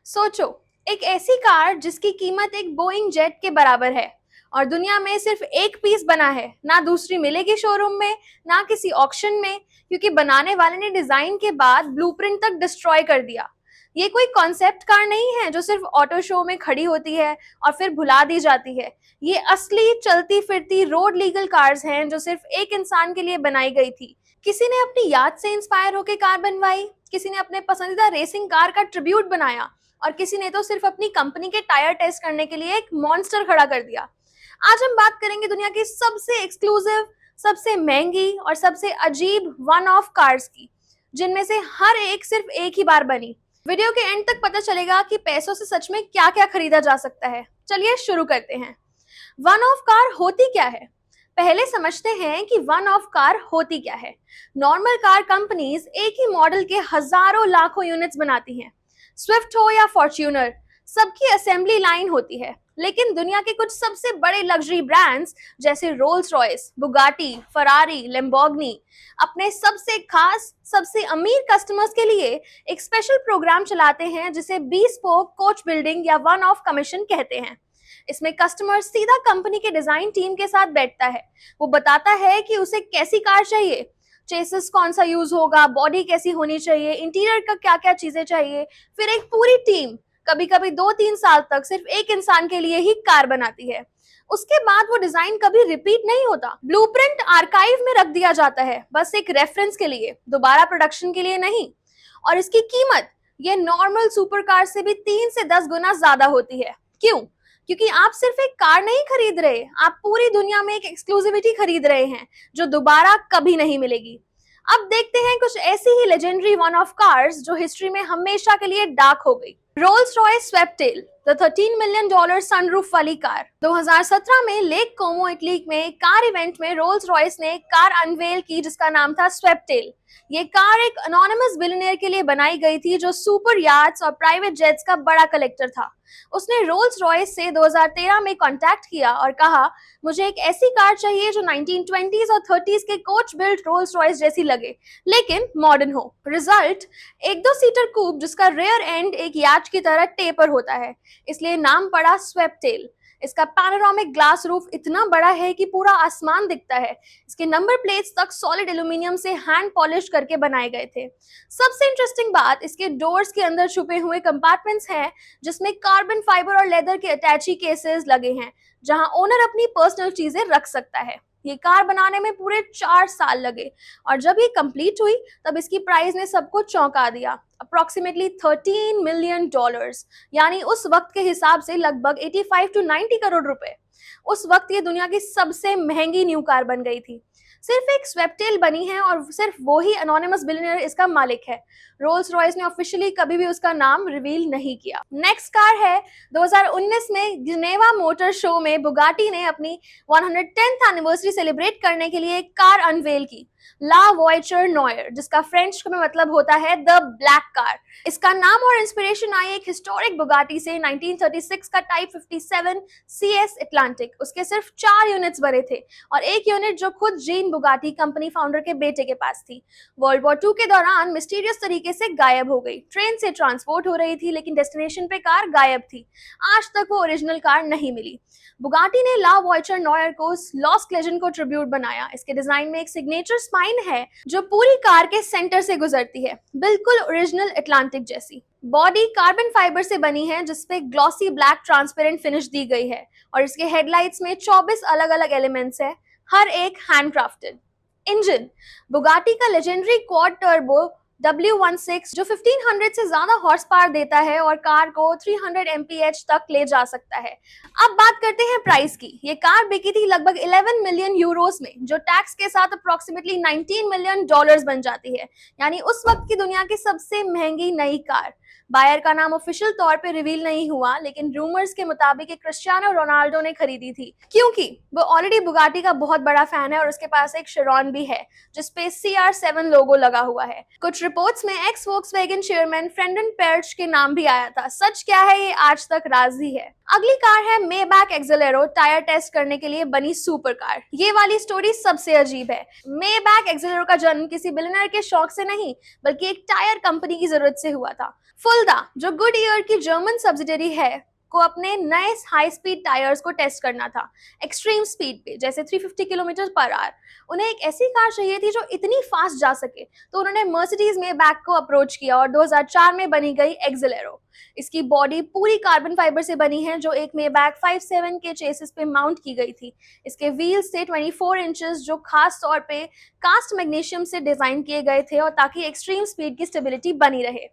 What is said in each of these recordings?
सोचो, एक ऐसी कार जिसकी कीमत एक बोइंग जेट के बराबर है और दुनिया में सिर्फ एक पीस बना है, ना दूसरी मिलेगी शोरूम में, ना किसी ऑक्शन में, क्योंकि बनाने वाले ने डिजाइन के बाद ब्लूप्रिंट तक डिस्ट्रॉय कर दिया। ये कोई कॉन्सेप्ट कार नहीं है जो सिर्फ ऑटो शो में खड़ी होती है और फिर भुला दी जाती है। ये असली चलती फिरती रोड लीगल कार्स हैं जो सिर्फ एक इंसान के लिए बनाई गई थी। किसी ने अपनी याद से इंस्पायर होकर कार बनवाई, किसी ने अपने पसंदीदा रेसिंग कार का ट्रिब्यूट बनाया और किसी ने तो सिर्फ अपनी कंपनी के टायर टेस्ट करने के लिए एक मॉन्स्टर खड़ा कर दिया। आज हम बात करेंगे दुनिया की सबसे एक्सक्लूसिव, सबसे महंगी और सबसे अजीब वन ऑफ कार्स की, जिनमें से हर एक सिर्फ एक ही बार बनी। वीडियो के एंड तक पता चलेगा कि पैसों से सच में क्या क्या खरीदा जा सकता है। चलिए शुरू करते हैं। वन ऑफ कार होती क्या है? पहले समझते हैं कि वन ऑफ कार होती क्या है। नॉर्मल कार कंपनीज एक ही मॉडल के हजारों लाखों यूनिट्स बनाती हैं। स्विफ्ट हो या फॉर्च्यूनर, सबकी असेंबली लाइन होती है। लेकिन दुनिया के कुछ सबसे बड़े लग्जरी ब्रांड्स जैसे Rolls Royce, Bugatti, Ferrari, Lamborghini अपने सबसे खास, सबसे अमीर कस्टमर्स के लिए एक स्पेशल प्रोग्राम चलाते हैं जिसे bespoke कोच बिल्डिंग या वन ऑफ कमीशन कहते हैं। इसमें कस्टमर सीधा कंपनी के डिजाइन टीम के साथ बैठता है। वो बताता है कि उसे कैसी कार चाहिए, चेसिस कौन सा यूज होगा, बॉडी कैसी होनी चाहिए, इंटीरियर का क्या क्या चीजें चाहिए। फिर एक पूरी टीम कभी कभी 2-3 साल तक सिर्फ एक इंसान के लिए ही कार बनाती है। उसके बाद वो डिजाइन कभी रिपीट नहीं होता। ब्लूप्रिंट आर्काइव में रख दिया जाता है, बस एक रेफरेंस के लिए, दोबारा प्रोडक्शन के लिए नहीं। और इसकी कीमत ये नॉर्मल सुपर कार से भी 3 से 10 गुना ज्यादा होती है। क्यों? क्योंकि आप सिर्फ एक कार नहीं खरीद रहे, आप पूरी दुनिया में एक एक्सक्लूसिविटी खरीद रहे हैं जो दोबारा कभी नहीं मिलेगी। अब देखते हैं कुछ ऐसी ही लेजेंडरी वन ऑफ कार्स जो हिस्ट्री में हमेशा के लिए डार्क हो गई। Rolls Royce Sweptail, the $13 million sunroof वाली कार। 2017 में लेक कोमो इटली में एक कार इवेंट में रोल्स रॉयस ने एक कार अनवेल की जिसका नाम था स्वेप्टेल। ये कार एक अनोनिमस बिलियनियर के लिए बनाई गई थी जो सुपर याट्स और प्राइवेट जेट्स का बड़ा कलेक्टर था। उसने रोल्स रॉयस से 2013 में कांटेक्ट किया और कहा, मुझे एक ऐसी कार चाहिए जो 1920s और 30s के कोच बिल्ट रोल्स रॉयस जैसी लगे, लेकिन मॉडर्न हो। रिजल्ट, एक 2 सीटर कूप जिसका रेयर एंड एक याच की तरह टेपर होता है, इसलिए नाम पड़ा स्वेप्टेल। इसका पैनोरामिक ग्लास रूफ इतना बड़ा है कि पूरा आसमान दिखता है। इसके नंबर प्लेट्स तक सॉलिड एल्यूमिनियम से हैंड पॉलिश करके बनाए गए थे। सबसे इंटरेस्टिंग बात, इसके डोर्स के अंदर छुपे हुए कंपार्टमेंट्स हैं जिसमें कार्बन फाइबर और लेदर के अटैची केसेस लगे हैं, जहां ओनर अपनी पर्सनल चीजें रख सकता है। ये कार बनाने में पूरे 4 साल लगे और जब ये कंप्लीट हुई तब इसकी प्राइस ने सबको चौंका दिया। अप्रोक्सीमेटली $13 मिलियन, यानी उस वक्त के हिसाब से लगभग 85 to 90 करोड़ रुपए। उस वक्त ये दुनिया की सबसे महंगी न्यू कार बन गई थी। सिर्फ एक स्वेप्टेल बनी है और सिर्फ वो ही अनोनिमस बिलियनियर इसका मालिक है। रोल्स रॉयस ने ऑफिशियली कभी भी उसका नाम रिवील नहीं किया। नेक्स्ट कार है 2019 में जिनेवा मोटर शो में बुगाटी ने अपनी 110th एनिवर्सरी सेलिब्रेट करने के लिए एक कार अनवेल की, ला वॉयचर नॉयर, जिसका फ्रेंच में मतलब होता है द ब्लैक कार। इसका नाम और इंस्पिरेशन आई एक हिस्टोरिक बुगाटी से, 1936 का टाइप 57 CS अटलांटिक। उसके सिर्फ 4 यूनिट्स बने थे और एक यूनिट जो खुद जीन बुगाटी कंपनी फाउंडर के बेटे के पास थी। वर्ल्ड वॉर 2 के दौरान मिस्टीरियस तरीके से गायब हो गई। ट्रेन से ट्रांसपोर्ट हो रही थी लेकिन डेस्टिनेशन पे कार गायब थी। आज तक वो ओरिजिनल कार नहीं मिली। बुगाटी ने ला वॉयचर नॉयर को लॉस्ट लेजेंड को ट्रिब्यूट बनाया। इसके डिजाइन में एक सिग्नेचर स्पाइन है जो पूरी कार के सेंटर से गुजरती है, बिल्कुल ओरिजिनल अटलांटिक जैसी। बॉडी कार्बन फाइबर से बनी है जिसपे ग्लॉसी ब्लैक ट्रांसपेरेंट फिनिश दी गई है और इसके हेडलाइट्स में 24 अलग अलग एलिमेंट्स है, हर एक हैंडक्राफ्टेड। इंजन, बुगाटी का लेजेंडरी क्वाड टर्बो W16 जो 1500 से ज्यादा हॉर्स पावर देता है और कार को 300 mph तक ले जा सकता है। अब बात करते हैं प्राइस की। ये कार बिकी थी लगभग 11 मिलियन यूरोस में, जो टैक्स के साथ अप्रोक्सीमेटली $19 मिलियन बन जाती है, यानी उस वक्त की दुनिया की सबसे महंगी नई कार। बायर का नाम ऑफिशियल तौर पे रिवील नहीं हुआ, लेकिन रूमर्स के मुताबिक क्रिस्टियानो रोनाल्डो ने खरीदी थी, क्योंकि वो ऑलरेडी बुगाटी का बहुत बड़ा फैन है और उसके पास एक शेरॉन भी है जिसपे CR7 लोगो लगा हुआ है। कुछ रिपोर्ट्स में एक्स वोक्सवैगन चेयरमैन फ्रेंडन पेर्च के नाम भी आया था। सच क्या है ये आज तक राज ही है। अगली कार है मेबैक एक्सेलेरो, टायर टेस्ट करने के लिए बनी सुपर कार। ये वाली स्टोरी सबसे अजीब है। मेबैक एक्सेलेरो का जन्म किसी बिलियनर के शौक से नहीं, बल्कि एक टायर कंपनी की जरूरत से हुआ था। फुल्दा, जो गुडईयर की जर्मन सब्सिडरी है, को अपने नए हाई स्पीड टायर्स को टेस्ट करना था, एक्सट्रीम स्पीड पे, जैसे 350 किलोमीटर पर आवर। उन्हें एक ऐसी कार चाहिए थी जो इतनी फास्ट जा सके, तो उन्होंने मर्सिडीज मेबैक को अप्रोच किया और 2004 में बनी गई एक्सेलेरो। इसकी बॉडी पूरी कार्बन फाइबर से बनी है, जो एक मेबैक 57 के चेसिस पे माउंट की गई थी। इसके व्हील्स थे 24 इंचेस, जो खास तौर पे कास्ट मैग्नीशियम से डिजाइन किए गए थे और ताकि एक्सट्रीम स्पीड की स्टेबिलिटी बनी रहे।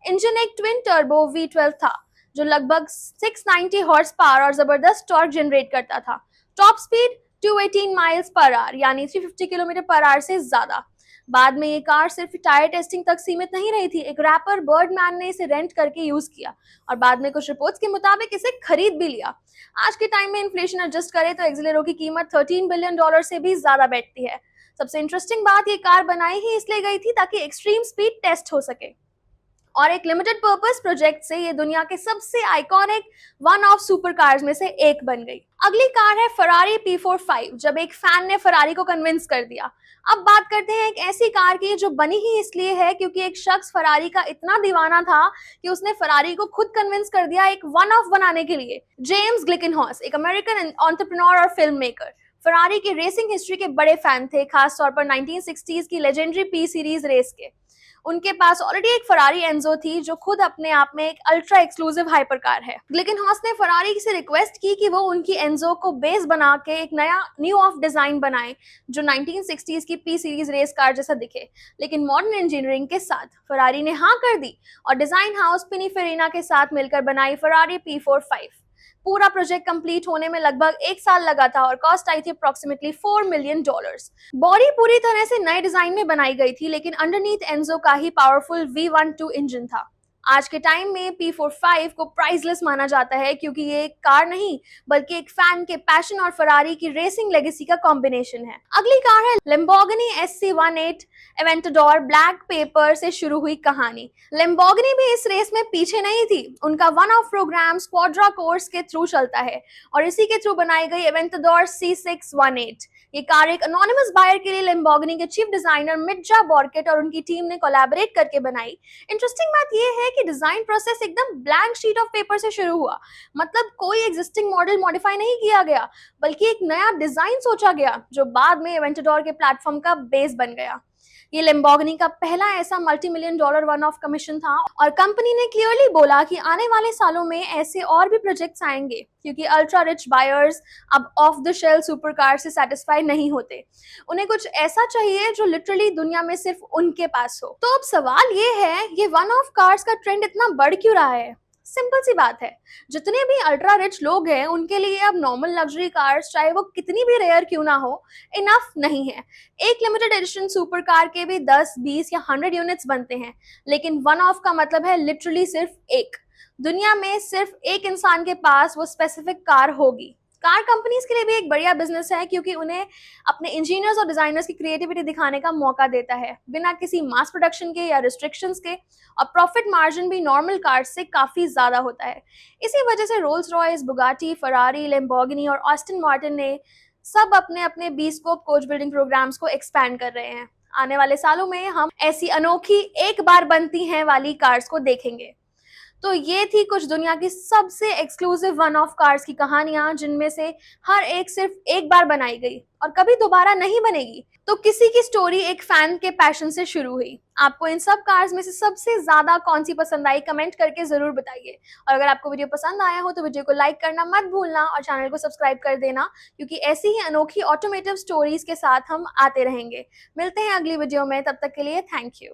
इंजन एक ट्विन टर्बो V12 था, जो लगभग 690 हॉर्स पावर और जबरदस्त टॉर्क जनरेट करता था। Top speed 218 miles per hour, यानी 350 किलोमीटर पर आवर से ज्यादा। बाद में ये कार सिर्फ टायर टेस्टिंग तक सीमित नहीं रही थी। एक रैपर बर्डमैन ने इसे रेंट करके यूज किया और बाद में कुछ रिपोर्ट्स के मुताबिक इसे खरीद भी लिया। आज के टाइम में इन्फ्लेशन एडजस्ट करे तो एक्सेलेरो की कीमत $13 बिलियन से भी ज्यादा बैठती है। सबसे इंटरेस्टिंग बात, ये कार बनाई ही इसलिए गई थी ताकि एक्सट्रीम स्पीड टेस्ट हो सके, और एक लिमिटेड पर्पस प्रोजेक्ट से ये दुनिया के सबसे iconic one of super cars में से एक बन गई। अगली कार है फरारी P45, जब एक फैन ने फरारी को कन्विंस कर दिया। अब बात करते हैं एक ऐसी कार की जो बनी ही इसलिए है क्योंकि एक शख्स फरारी का इतना दीवाना था कि उसने फरारी को खुद कन्विंस कर दिया एक वन ऑफ बनाने के लिए। जेम्स ग्लिकनहॉस, एक अमेरिकन एंटरप्रेन्योर और फिल्म मेकर, फरारी की रेसिंग हिस्ट्री के बड़े फैन थे, खासतौर पर 1960s की लेजेंडरी P सीरीज रेस के। उनके पास ऑलरेडी एक फरारी एंजो थी, जो खुद अपने आप में एक अल्ट्रा एक्सक्लूसिव हाइपर कार है। ग्लिकनहॉस ने फरारी से रिक्वेस्ट की कि वो उनकी एंजो को बेस बना के एक नया न्यू ऑफ डिजाइन बनाए जो 1960s की P सीरीज रेस कार जैसा दिखे, लेकिन मॉडर्न इंजीनियरिंग के साथ। फरारी ने हाँ कर दी और डिजाइन हाउस पिनिफेरिना के साथ मिलकर बनाई फरारी P45। पूरा प्रोजेक्ट कंप्लीट होने में लगभग 1 साल लगा था और कॉस्ट आई थी अप्रोक्सीमेटली $4 मिलियन। बॉडी पूरी तरह से नए डिजाइन में बनाई गई थी, लेकिन अंडरनीथ एंजो का ही पावरफुल V12 इंजन था। आज के टाइम में P45 को प्राइसलेस माना जाता है क्योंकि ये एक कार नहीं, बल्कि एक फैन के पैशन और फरारी की रेसिंग लेगेसी का कॉम्बिनेशन है। अगली कार है Lamborghini SC18 Aventador. Black pepper से शुरू हुई कहानी। Lamborghini भी इस रेस में पीछे नहीं थी। उनका वन ऑफ प्रोग्राम स्क्वाड्रा कोर्स के थ्रू चलता है और इसी के थ्रू बनाई गई एवेंटाडोर C618। ये कार एक अनोनिमस बायर के लिए Lamborghini के चीफ डिजाइनर मिर्जा बॉर्केट और उनकी टीम ने कोलैबोरेट करके बनाई। इंटरेस्टिंग बात यह है कि डिजाइन प्रोसेस एकदम ब्लैंक शीट ऑफ पेपर से शुरू हुआ। मतलब कोई एग्जिस्टिंग मॉडल मॉडिफाई नहीं किया गया, बल्कि एक नया डिजाइन सोचा गया जो बाद में एवेंटाडोर के प्लेटफॉर्म का बेस बन गया। ये Lamborghini का पहला ऐसा $multi million one of commission था और कंपनी ने क्लियरली बोला कि आने वाले सालों में ऐसे और भी प्रोजेक्ट्स आएंगे, क्योंकि अल्ट्रा रिच बायर्स अब off the shelf supercar से सेटिस्फाई नहीं होते। उन्हें कुछ ऐसा चाहिए जो लिटरली दुनिया में सिर्फ उनके पास हो। तो अब सवाल ये है, ये वन ऑफ कार्स का ट्रेंड इतना बढ़ क्यों रहा है? सिंपल सी बात है, जितने भी अल्ट्रा रिच लोग हैं उनके लिए अब नॉर्मल लग्जरी कार्स, चाहे वो कितनी भी रेयर क्यों ना हो, इनफ नहीं है। एक लिमिटेड एडिशन सुपर कार के भी 10, 20 या 100 यूनिट्स बनते हैं, लेकिन वन ऑफ का मतलब है लिटरली सिर्फ एक। दुनिया में सिर्फ एक इंसान के पास वो स्पेसिफिक कार होगी। कार कंपनीज के लिए भी एक बढ़िया बिजनेस है क्योंकि उन्हें अपने इंजीनियर्स और डिजाइनर्स की क्रिएटिविटी दिखाने का मौका देता है बिना किसी मास प्रोडक्शन के या रिस्ट्रिक्शंस के, और प्रॉफिट मार्जिन भी नॉर्मल कार्स से काफी ज्यादा होता है। इसी वजह से Rolls Royce, Bugatti, Ferrari, Lamborghini और ऑस्टन मार्टिन ने सब अपने अपने B-स्कोप कोच बिल्डिंग प्रोग्राम्स को एक्सपैंड कर रहे हैं। आने वाले सालों में हम ऐसी अनोखी एक बार बनती हैं वाली कार्स को देखेंगे। तो ये थी कुछ दुनिया की सबसे एक्सक्लूसिव वन ऑफ कार्स की कहानियां, जिनमें से हर एक सिर्फ एक बार बनाई गई और कभी दोबारा नहीं बनेगी। तो किसी की स्टोरी एक फैन के पैशन से शुरू हुई। आपको इन सब कार्स में से सबसे ज्यादा कौन सी पसंद आई, कमेंट करके जरूर बताइए। और अगर आपको वीडियो पसंद आया हो तो वीडियो को लाइक करना मत भूलना और चैनल को सब्सक्राइब कर देना, क्योंकि ऐसी ही अनोखी ऑटोमेटिव स्टोरीज के साथ हम आते रहेंगे। मिलते हैं अगली वीडियो में, तब तक के लिए थैंक यू।